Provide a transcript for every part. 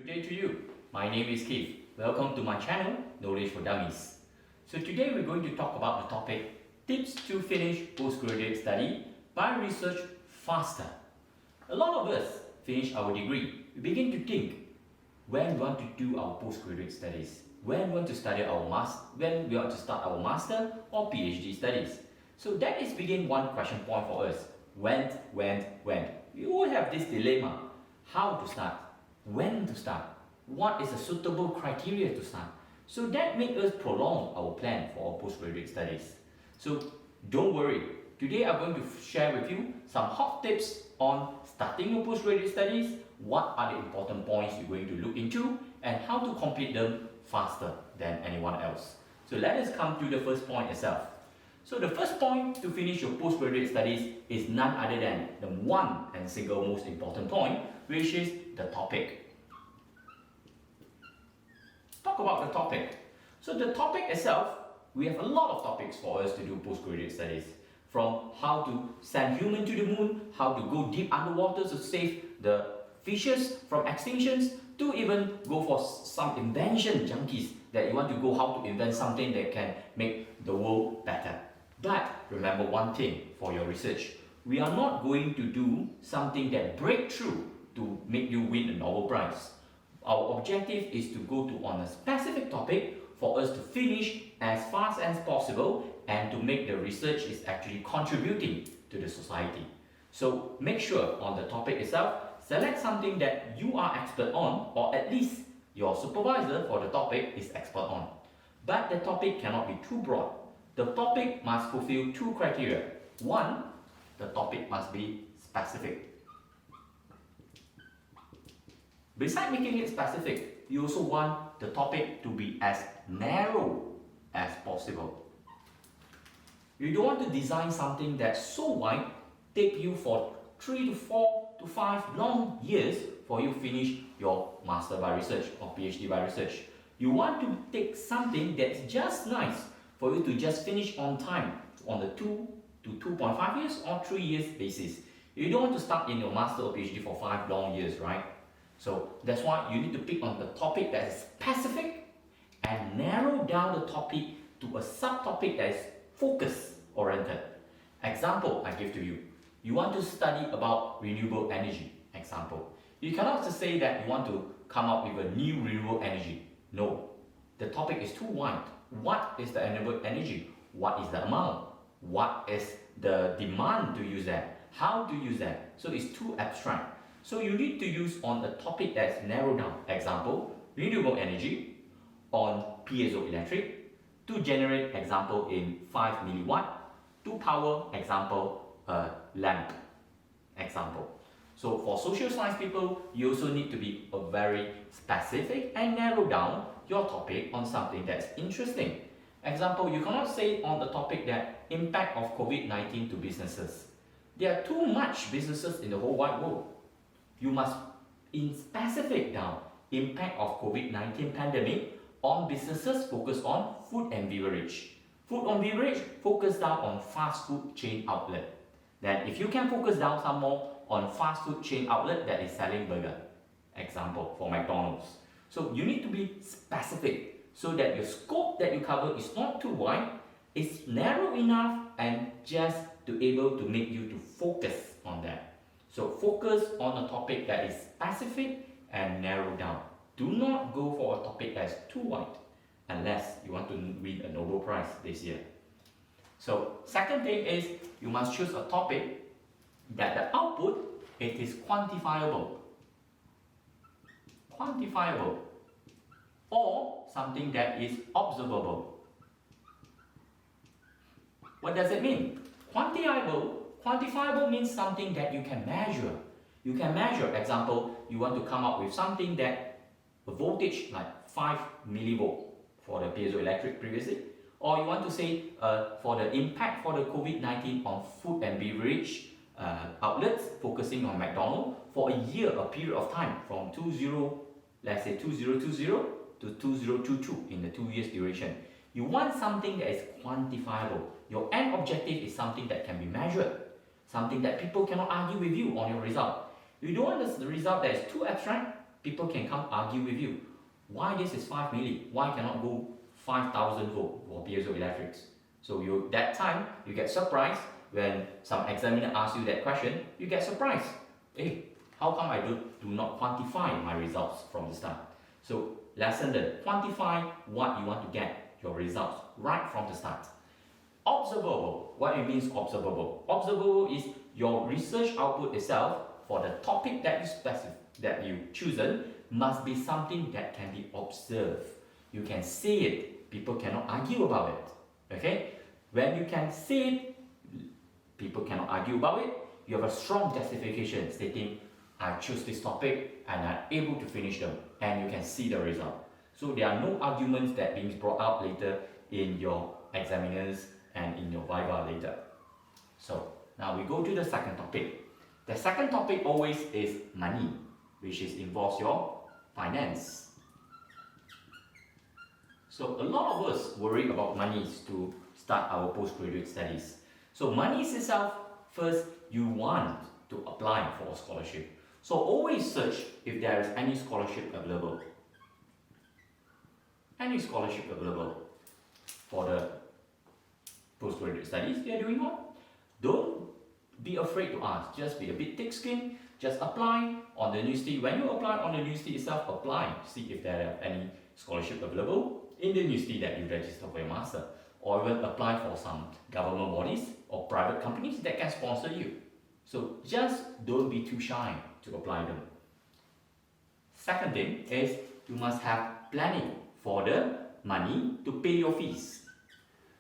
Good day to you. My name is Keith. Welcome to my channel, Knowledge for Dummies. So today we're going to talk about the topic Tips to Finish Postgraduate Study by Research Faster. A lot of us finish our degree. We begin to think when we want to do our postgraduate studies, when we want to study when we want to start our master or PhD studies. So that is begin one question point for us. When? We all have this dilemma. How to start? When to start? What is a suitable criteria to start? So that makes us prolong our plan for our postgraduate studies. So don't worry. Today I'm going to share with you some hot tips on starting your postgraduate studies, what are the important points you're going to look into, and how to complete them faster than anyone else. So let us come to the first point itself. So the first point to finish your postgraduate studies is none other than the one and single most important point, which is the topic. Talk about the topic. So the topic itself, we have a lot of topics for us to do postgraduate studies. From how to send humans to the moon, how to go deep underwater to save the fishes from extinctions, to even go for some invention junkies that you want to go how to invent something that can make the world better. But remember one thing for your research, we are not going to do something that break through to make you win a Nobel Prize. Our objective is to go to on a specific topic for us to finish as fast as possible and to make the research is actually contributing to the society. So make sure on the topic itself, select something that you are expert on, or at least your supervisor for the topic is expert on. But the topic cannot be too broad. The topic must fulfill two criteria. One, the topic must be specific. Besides making it specific, you also want the topic to be as narrow as possible. You don't want to design something that's so wide, take you for 3 to 4 to 5 long years for you finish your master by research or PhD by research. You want to take something that's just nice for you to just finish on time on the 2 to 2.5 years or 3 years basis. You don't want to start in your master or PhD for 5 long years, right? So that's why you need to pick on the topic that is specific and narrow down the topic to a subtopic that is focus oriented. Example I give to you. You want to study about renewable energy. Example. You cannot just say that you want to come up with a new renewable energy. No. The topic is too wide. What is the renewable energy? What is the amount? What is the demand to use that? How to use that? So it's too abstract. So you need to use on a topic that's narrowed down. Example, renewable energy on piezoelectric to generate example in 5 milliwatt to power example a lamp example. So for social science people, you also need to be very specific and narrow down your topic on something that's interesting. Example, you cannot say on the topic that impact of COVID-19 to businesses. There are too much businesses in the whole wide world. You must specific down impact of COVID-19 pandemic on businesses focus on food and beverage. Food and beverage focus down on fast food chain outlet. Then if you can focus down some more on fast food chain outlet that is selling burger. Example for McDonald's. So you need to be specific so that your scope that you cover is not too wide, it's narrow enough and just to able to make you to focus on that. So focus on a topic that is specific and narrow down. Do not go for a topic that's too wide unless you want to win a Nobel Prize this year. So second thing is you must choose a topic that the output it is quantifiable. Quantifiable or something that is observable. What does it mean? Quantifiable means something that you can measure. You can measure, example, you want to come up with something that a voltage like 5 millivolt for the piezoelectric previously, or you want to say for the impact for the COVID-19 on food and beverage outlets, focusing on McDonald's for a year, a period of time from 2020 to 2022 in the 2 years duration. You want something that is quantifiable. Your end objective is something that can be measured, something that people cannot argue with you on your result. You don't want the result that is too abstract, people can come argue with you. Why this is 5 milli? Why cannot go 5,000 volt for piezoelectrics? So that time you get surprised when some examiner asks you that question. You get surprised. Hey, how come I do not quantify my results from the start? So lesson learned. Quantify what you want to get, your results, right from the start. Observable. What it means observable? Observable is your research output itself for the topic that you chosen must be something that can be observed. You can see it. People cannot argue about it. Okay? When you can see it, people cannot argue about it. You have a strong justification stating, I choose this topic and I'm able to finish them, and you can see the result. So there are no arguments that being brought out later in your examiners and in your viva later. So now we go to the second topic. The second topic always is money, which involves your finance. So a lot of us worry about money to start our postgraduate studies. So money itself, first you want to apply for a scholarship. So always search if there is any scholarship available. Any scholarship available for the postgraduate studies they are doing on. Don't be afraid to ask. Just be a bit thick-skinned. Just apply on the university. When you apply on the university itself, apply. See if there are any scholarship available in the university that you register for your master. Or even apply for some government bodies or private companies that can sponsor you. So just don't be too shy to apply them. Second thing is you must have planning for the money to pay your fees.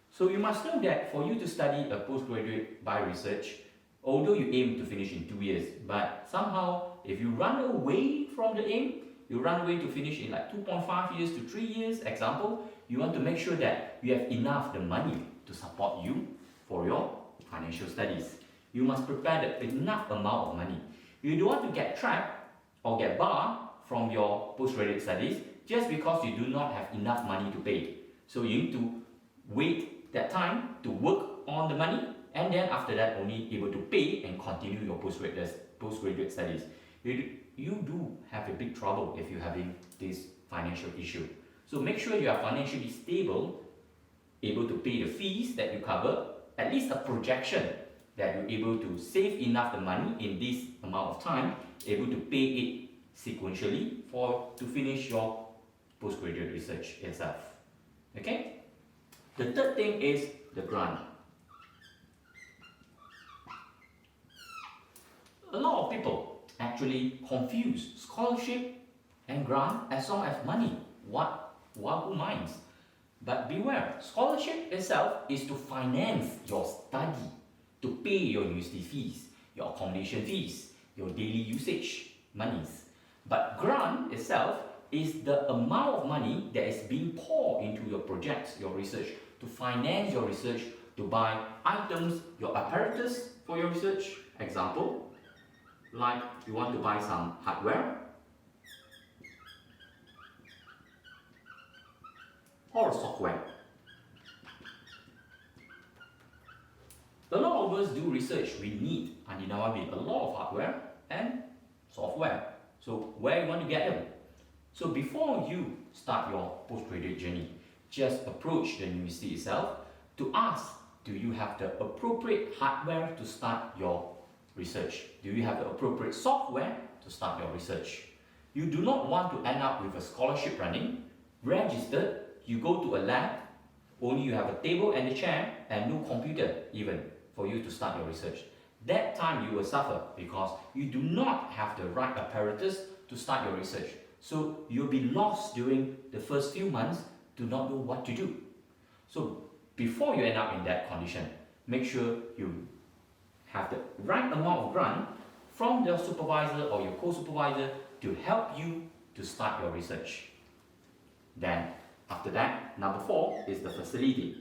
So you must know that for you to study a postgraduate by research, although you aim to finish in 2 years, but somehow if you run away from the aim, you run away to finish in like 2.5 years to 3 years, example, you want to make sure that you have enough the money to support you for your financial studies. You must prepare enough amount of money. You don't want to get trapped or get barred from your postgraduate studies just because you do not have enough money to pay. So you need to wait that time to work on the money, and then after that only able to pay and continue your postgraduate studies. You do have a big trouble if you're having this financial issue. So make sure you are financially stable, able to pay the fees that you cover, at least a projection that you're able to save enough the money in this amount of time, able to pay it sequentially to finish your postgraduate research itself. Okay? The third thing is the grant. A lot of people actually confuse scholarship and grant as long as money. Who minds? But beware, scholarship itself is to finance your study, to pay your university fees, your accommodation fees, your daily usage monies. But grant itself is the amount of money that is being poured into your projects, your research, to finance your research, to buy items, your apparatus for your research. Example, like you want to buy some hardware or software. A lot of us do research. We need undeniably a lot of hardware and software. So where you want to get them? So before you start your postgraduate journey, just approach the university itself to ask, do you have the appropriate hardware to start your research? Do you have the appropriate software to start your research? You do not want to end up with a scholarship running, registered, you go to a lab, only you have a table and a chair and no computer even for you to start your research. That time you will suffer because you do not have the right apparatus to start your research. So you'll be lost during the first few months to not know what to do. So before you end up in that condition, make sure you have the right amount of grant from the supervisor or your co-supervisor to help you to start your research. Then after that, number 4 is the facility.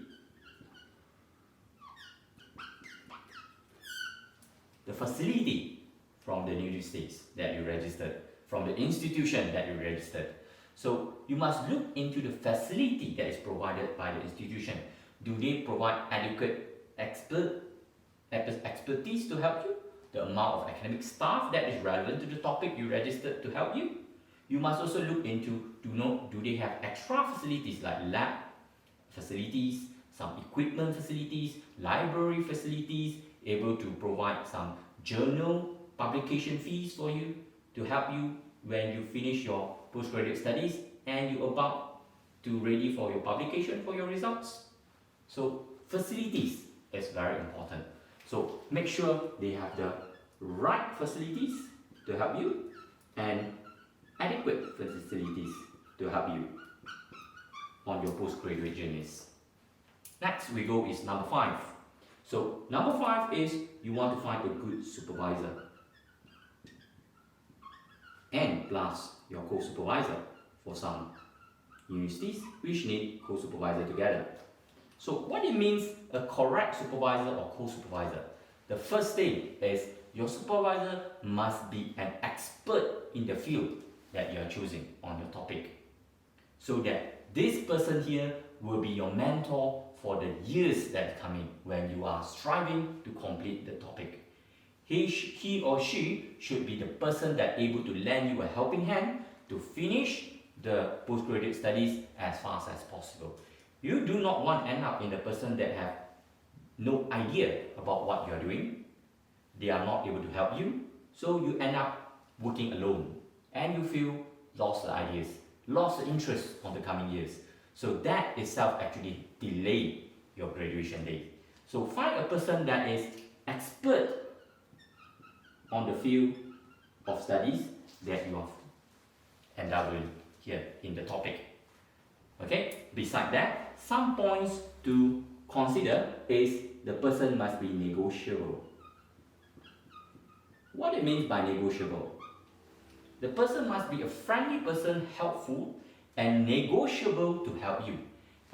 The facility from the universities that you registered, from the institution that you registered. So you must look into the facility that is provided by the institution. Do they provide adequate expertise to help you? The amount of academic staff that is relevant to the topic you registered to help you? You must also look into, do they have extra facilities like lab facilities, some equipment facilities, library facilities, able to provide some journal publication fees for you to help you when you finish your postgraduate studies and you're about to ready for your publication for your results. So facilities is very important. So make sure they have the right facilities to help you and adequate facilities to help you on your postgraduate journeys. Next we go is number 5. So number 5 is you want to find a good supervisor and plus your co-supervisor for some universities which need co-supervisor together. So what it means a correct supervisor or co-supervisor? The first thing is your supervisor must be an expert in the field that you are choosing on your topic, so that this person here will be your mentor for the years that are coming when you are striving to complete the topic. He or she should be the person that able to lend you a helping hand to finish the postgraduate studies as fast as possible. You do not want to end up in the person that have no idea about what you are doing. They are not able to help you, so you end up working alone and you feel lost the ideas, lost the interest on the coming years. So that itself actually delay your graduation date. So find a person that is expert on the field of studies that you have endowed here in the topic. Okay, beside that, some points to consider is the person must be negotiable. What it means by negotiable? The person must be a friendly person, helpful and negotiable to help you.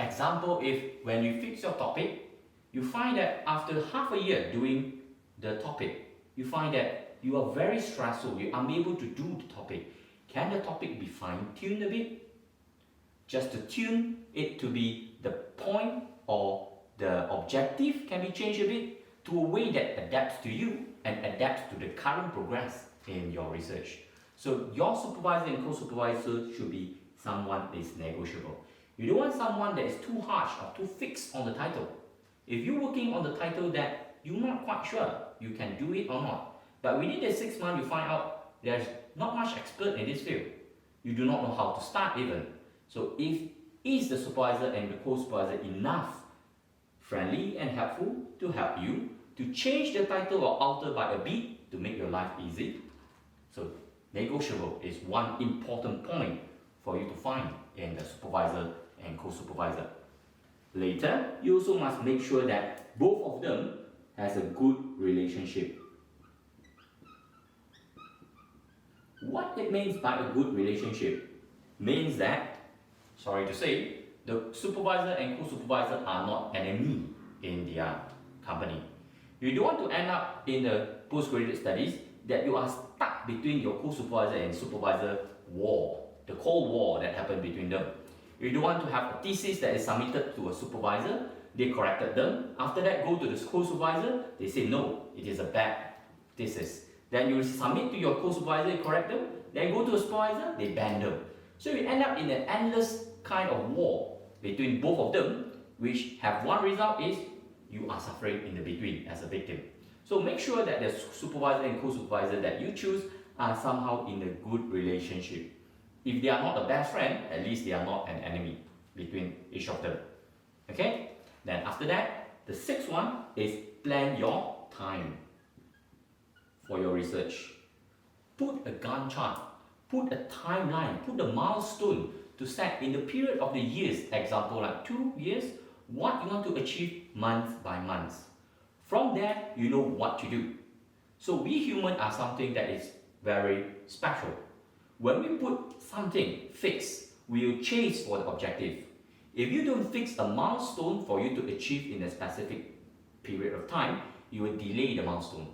Example, if when you fix your topic, you find that after half a year doing the topic, you find that you are very stressful, you're unable to do the topic. Can the topic be fine-tuned a bit? Just to tune it to be the point or the objective can be changed a bit to a way that adapts to you and adapts to the current progress in your research. So your supervisor and co-supervisor should be someone that is negotiable. You don't want someone that is too harsh or too fixed on the title. If you're working on the title that you're not quite sure you can do it or not, but within the 6 months you find out there's not much expert in this field. You do not know how to start even. So is the supervisor and the co-supervisor enough friendly and helpful to help you to change the title or alter by a bit to make your life easy? So negotiable is one important point for you to find in the supervisor and co-supervisor. Later, you also must make sure that both of them has a good relationship. What it means by a good relationship means that, sorry to say, the supervisor and co-supervisor are not enemy in their company. You don't want to end up in the postgraduate studies that you are stuck between your co-supervisor and supervisor war, the Cold War that happened between them. You don't want to have a thesis that is submitted to a supervisor, they corrected them, after that go to the co-supervisor, they say no, it is a bad thesis. Then you submit to your co-supervisor, you correct them, then go to a supervisor, they ban them. So you end up in an endless kind of war between both of them, which have one result is you are suffering in the between as a victim. So make sure that the supervisor and co-supervisor that you choose are somehow in a good relationship. If they are not a best friend, at least they are not an enemy between each of them. Okay? Then after that, the 6th one is plan your time for your research. Put a Gantt chart, put a timeline, put a milestone to set in the period of the years, example like 2 years, what you want to achieve month by month. From there, you know what to do. So we humans are something that is very special. When we put something fixed, we will chase for the objective. If you don't fix a milestone for you to achieve in a specific period of time, you will delay the milestone.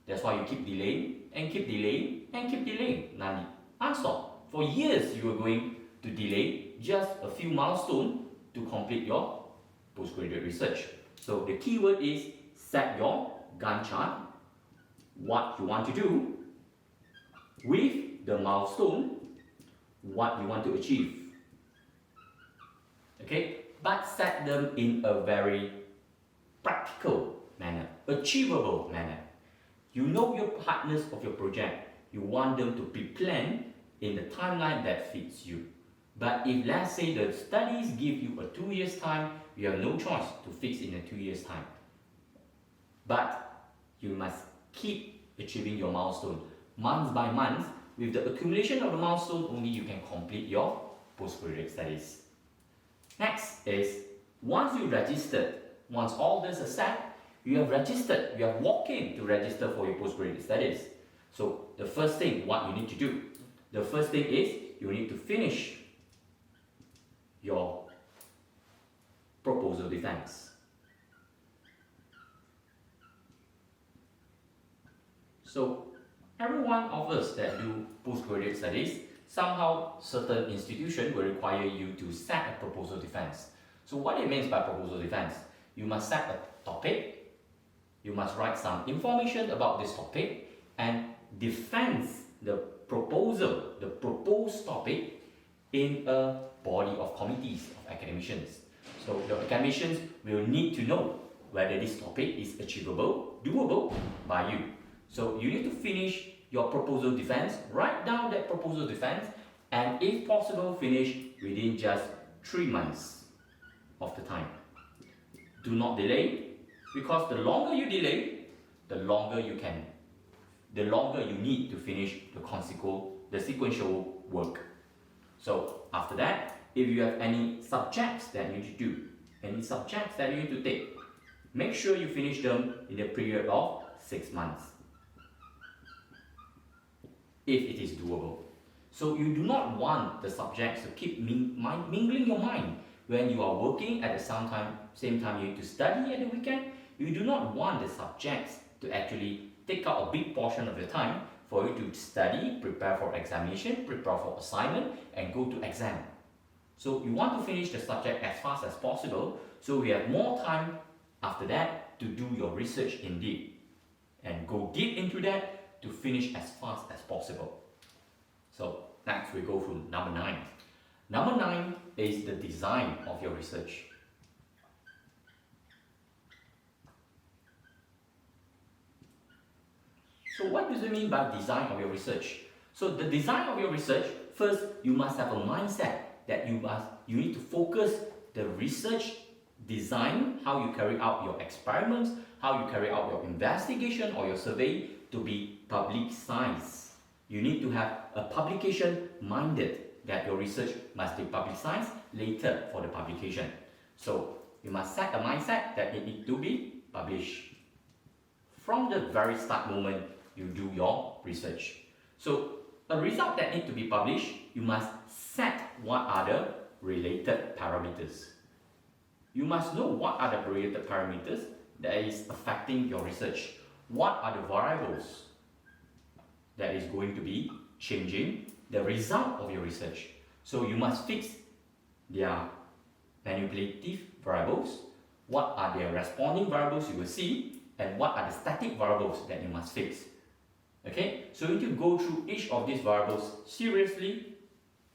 That's why you keep delaying and keep delaying and keep delaying. Non-stop. For years you are going to delay just a few milestones to complete your postgraduate research. So the key word is set your Gantt chart, what you want to do with the milestone, what you want to achieve. Okay, but set them in a very practical manner, achievable manner. You know your partners of your project. You want them to be planned in the timeline that fits you. But if let's say the studies give you a 2 years time, you have no choice to fix in a 2 years time. But you must keep achieving your milestone. Month by month, with the accumulation of the milestone, only you can complete your postgraduate studies. Next is, once you registered, once all this is set, you have registered, you have walked in to register for your postgraduate studies. So the first thing, what you need to do, the first thing is, you need to finish your proposal defense. So every one of us that do postgraduate studies, somehow certain institution will require you to set a proposal defense. So what it means by proposal defense, you must set a topic, you must write some information about this topic and defend the proposal, the proposed topic in a body of committees of academicians. So the academicians will need to know whether this topic is achievable, doable by you. So you need to finish your proposal defense, write down that proposal defense, and if possible, finish within just 3 months of the time. Do not delay, because the longer you delay, the longer you need to finish the sequential work. So after that, if you have any subjects that you need to do, any subjects that you need to take, make sure you finish them in a period of 6 months, if it is doable. So you do not want the subjects to keep mingling your mind when you are working at the same time you need to study at the weekend. You do not want the subjects to actually take up a big portion of your time for you to study, prepare for examination, prepare for assignment, and go to exam. So you want to finish the subject as fast as possible, so we have more time after that to do your research in deep and go deep into that to finish as fast as possible. So next we go through number 9. Number 9 is the design of your research. So what does it mean by design of your research? So the design of your research, first you must have a mindset that you need to focus the research design, how you carry out your experiments, how you carry out your investigation or your survey to be publicized. You need to have a publication minded that your research must be publicized later for the publication. So you must set a mindset that it needs to be published from the very start moment you do your research. So a result that needs to be published, you must set what are the related parameters. You must know what are the related parameters that is affecting your research. What are the variables that is going to be changing the result of your research. So you must fix their manipulative variables, what are their responding variables you will see, and what are the static variables that you must fix. Okay, so you need to go through each of these variables seriously,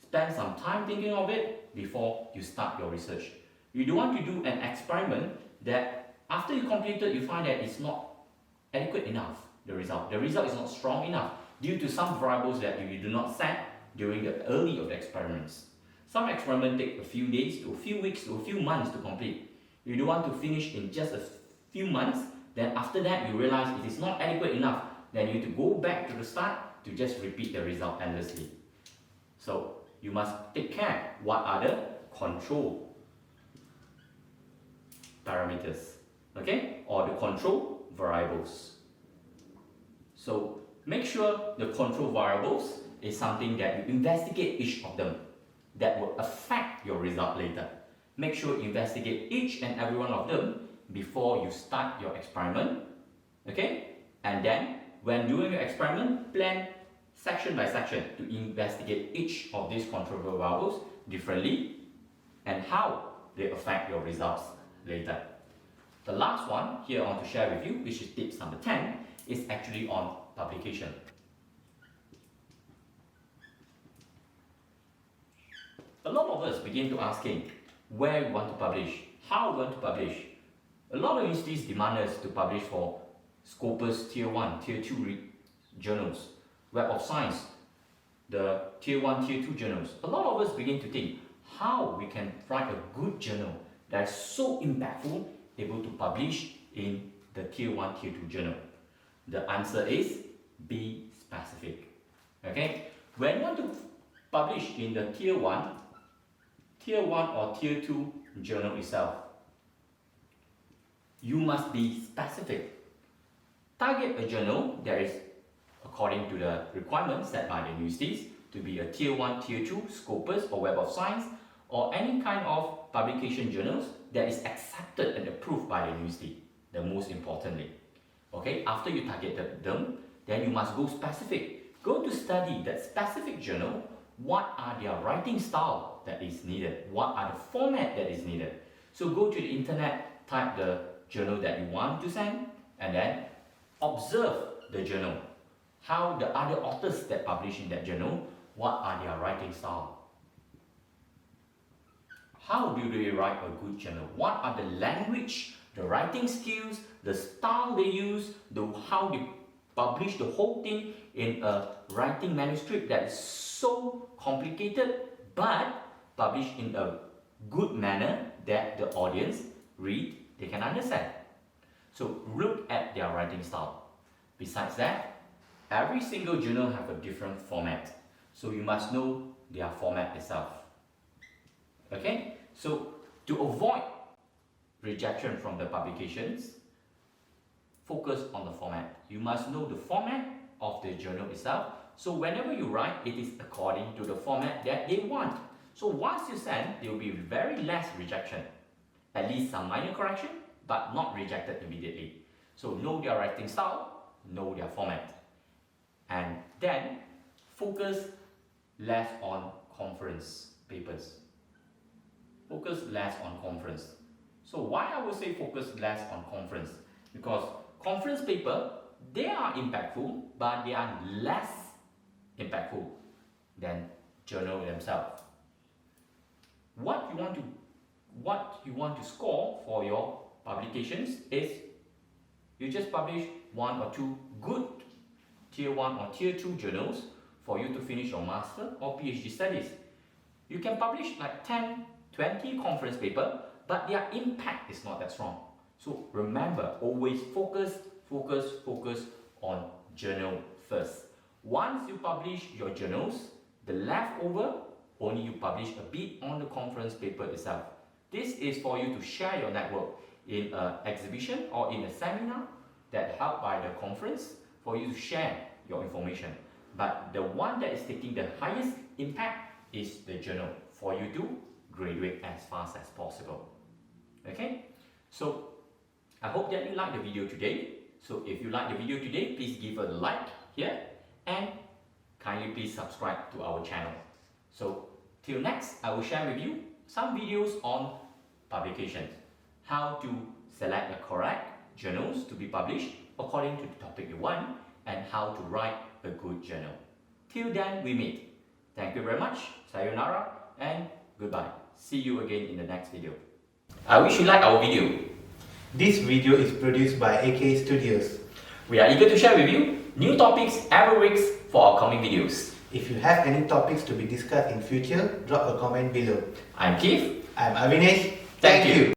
spend some time thinking of it before you start your research. You don't want to do an experiment that after you complete it, you find that it's not adequate enough, the result is not strong enough due to some variables that you do not set during the early of the experiments. Some experiments take a few days to a few weeks to a few months to complete. You don't want to finish in just a few months, then after that you realize it is not adequate enough, then you need to go back to the start to just repeat the result endlessly. So you must take care what are the control parameters, okay, or the control variables. So make sure the control variables is something that you investigate each of them that will affect your result later. Make sure you investigate each and every one of them before you start your experiment, okay? And then when doing your experiment, plan section by section to investigate each of these control variables differently and how they affect your results later. The last one here I want to share with you, which is tips number 10, is actually on publication. a lot of us begin to asking where we want to publish, how we want to publish. A lot of universities demand us to publish for Scopus Tier 1, Tier 2 journals, Web of Science, the Tier 1, Tier 2 journals. A lot of us begin to think how we can write a good journal that is so impactful, able to publish in the Tier 1, Tier 2 journal. The answer is be specific. Okay, when you want to publish in the Tier 1 or Tier 2 journal itself, you must be specific. Target a journal that is according to the requirements set by the universities to be a Tier 1, Tier 2 Scopus or Web of Science, or any kind of publication journals that is accepted and approved by the university, the most importantly. Okay, after you targeted them, then you must go specific. Go to study that specific journal, what are their writing style that is needed, what are the format that is needed. So go to the internet, type the journal that you want to send, and then observe the journal. How the other authors that publish in that journal, what are their writing style? How do they write a good journal? What are the language, the writing skills, the style they use, how they publish the whole thing in a writing manuscript that is so complicated, but published in a good manner that the audience read, they can understand. So look at their writing style. Besides that, every single journal have a different format. So you must know their format itself. Okay, so to avoid rejection from the publications, focus on the format. You must know the format of the journal itself. So whenever you write, it is according to the format that they want. So once you send, there will be very less rejection. At least some minor correction, but not rejected immediately. So know their writing style, know their format. And then focus less on conference papers. Focus less on conference. So why I would say focus less on conference? Because conference paper, they are impactful, but they are less impactful than journal themselves. What you want to score for your publications is you just publish 1 or 2 good Tier 1 or Tier 2 journals for you to finish your master or PhD studies. You can publish like 10, 20 conference paper, but their impact is not that strong. So remember, always focus on journal first. Once you publish your journals, the leftover, only you publish a bit on the conference paper itself. This is for you to share your network in an exhibition or in a seminar that held by the conference, for you to share your information. But the one that is taking the highest impact is the journal, for you to graduate as fast as possible. Okay, so I hope that you like the video today. So if you like the video today, please give a like here and kindly please subscribe to our channel. So till next, I will share with you some videos on publications, how to select the correct journals to be published according to the topic you want, and how to write a good journal. Till then, we meet. Thank you very much. Sayonara and goodbye. See you again in the next video. I wish you like our video. This video is produced by AK Studios. We are eager to share with you new topics every week for our coming videos. If you have any topics to be discussed in future, drop a comment below. I'm Keith. I'm Avinesh. Thank you.